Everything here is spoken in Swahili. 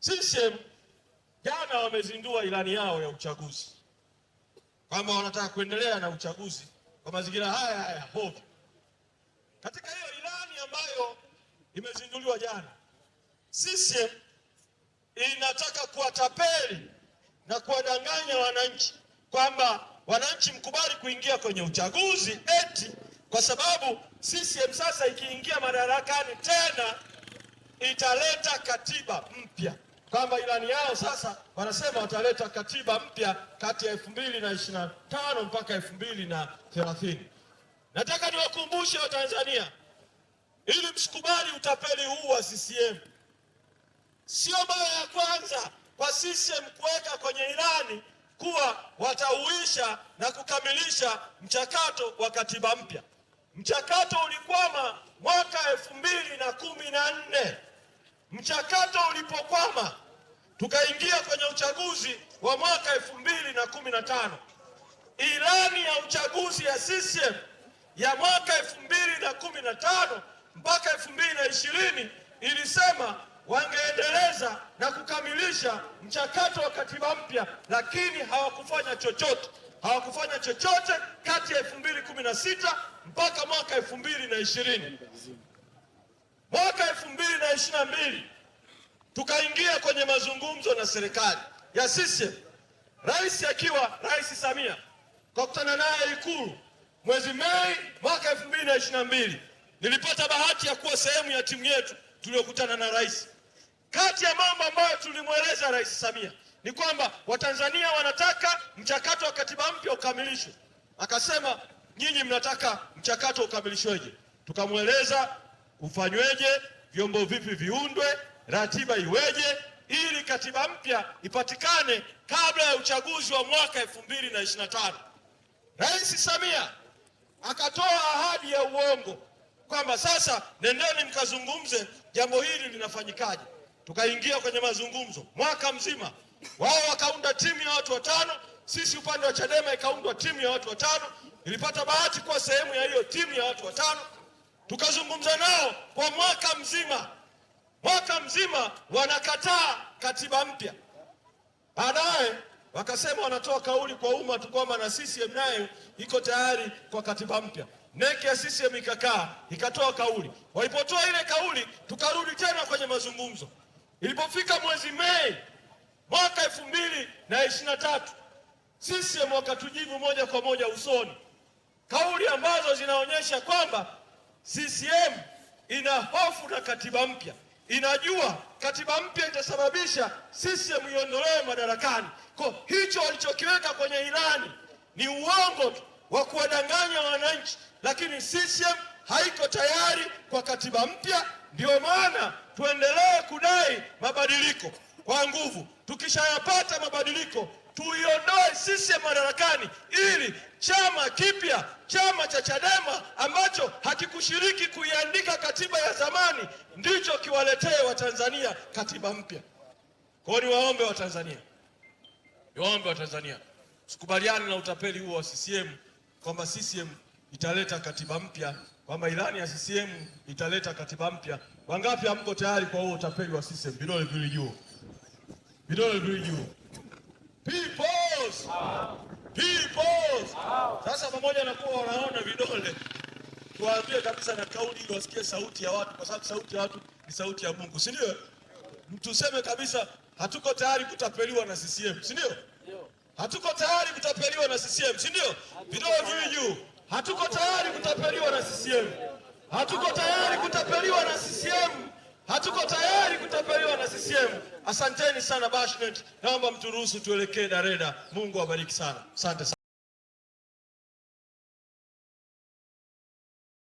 CCM jana wamezindua ilani yao ya uchaguzi kwamba wanataka kuendelea na uchaguzi kwa mazingira haya hovyo. Katika hiyo ilani ambayo imezinduliwa jana, CCM inataka kuwatapeli na kuwadanganya wananchi kwamba wananchi mkubali kuingia kwenye uchaguzi eti kwa sababu CCM sasa ikiingia madarakani tena italeta katiba mpya, kwamba ilani yao sasa wanasema wataleta katiba mpya kati ya 2025 mpaka 2030. Nataka niwakumbushe Watanzania ili msikubali utapeli huu wa CCM. Sio mara ya kwanza kwa CCM kuweka kwenye ilani kuwa watauisha na kukamilisha mchakato wa katiba mpya. Mchakato ulikwama mwaka 2014. Mchakato ulipokwama tukaingia kwenye uchaguzi wa mwaka 2015. Ilani ya uchaguzi ya CCM ya mwaka 2015 mpaka 2020 ilisema wangeendeleza na kukamilisha mchakato wa katiba mpya, lakini hawakufanya chochote. Hawakufanya chochote kati ya 2016 mpaka mwaka 2020. Mwaka 2022 tukaingia kwenye mazungumzo na serikali ya CCM, rais akiwa Rais Samia, kwa kukutana naye Ikulu mwezi Mei mwaka 2022. Nilipata bahati ya kuwa sehemu ya timu yetu tuliyokutana na rais. Kati ya mambo ambayo tulimweleza Rais Samia ni kwamba Watanzania wanataka mchakato wa katiba mpya ukamilishwe. Akasema, nyinyi mnataka mchakato ukamilishweje? Tukamweleza ufanyweje, vyombo vipi viundwe, ratiba iweje ili katiba mpya ipatikane kabla ya uchaguzi wa mwaka 2025. Rais Samia akatoa ahadi ya uongo kwamba sasa nendeni mkazungumze jambo hili linafanyikaje. Tukaingia kwenye mazungumzo mwaka mzima. Wao wakaunda timu ya watu 5, sisi upande wa Chadema ikaundwa timu ya watu 5. Nilipata bahati kuwa sehemu ya hiyo timu ya watu 5. Tukazungumza nao kwa mwaka mzima. Mwaka mzima wanakataa katiba mpya. Baadaye wakasema wanatoa kauli kwa umma tu kwamba na CCM nayo iko tayari kwa katiba mpya. NEC ya CCM ikatoa kauli. Walipotoa ile kauli, tukarudi tena kwenye mazungumzo. Ilipofika mwezi Mei mwaka 2023, CCM wakatujibu moja kwa moja usoni, kauli ambazo zinaonyesha kwamba CCM ina hofu na katiba mpya. Inajua katiba mpya itasababisha CCM iondolewe madarakani. Kwa hicho walichokiweka kwenye ilani ni uongo tu wa kuwadanganya wananchi, lakini CCM haiko tayari kwa katiba mpya. Ndio maana tuendelee kudai mabadiliko kwa nguvu. Tukishayapata mabadiliko, tuiondoe CCM madarakani ili chama kipya, chama cha Chadema ambacho hakikushiriki kuiandika katiba ya zamani, ndicho kiwaletee Watanzania katiba mpya. Kwa hiyo niwaombe Watanzania, sikubaliani na utapeli huo wa CCM kwamba CCM italeta katiba mpya, kwamba ilani ya CCM italeta katiba mpya. Wangapi hamko tayari kwa huo utapeli wa CCM? Vidole vili juu. Vidole vili juu. Peoples! Sasa pamoja na kuwa wanaona vidole, tuwaambie kabisa na kauli ili wasikie sauti ya watu, kwa sababu sauti ya watu ni sauti ya Mungu, si ndio? Tuseme kabisa hatuko tayari kutapeliwa na CCM, si ndio? Hatuko tayari kutapeliwa na CCM, si ndio? Vidole vili juu. Hatuko tayari kutapeliwa na CCM. Hatuko tayari kutapeliwa na CCM. Hatuko tayari kutapeliwa na CCM. Asanteni sana Bashnet. Naomba mturuhusu tuelekee Dareda. Mungu awabariki sana. Asante sana.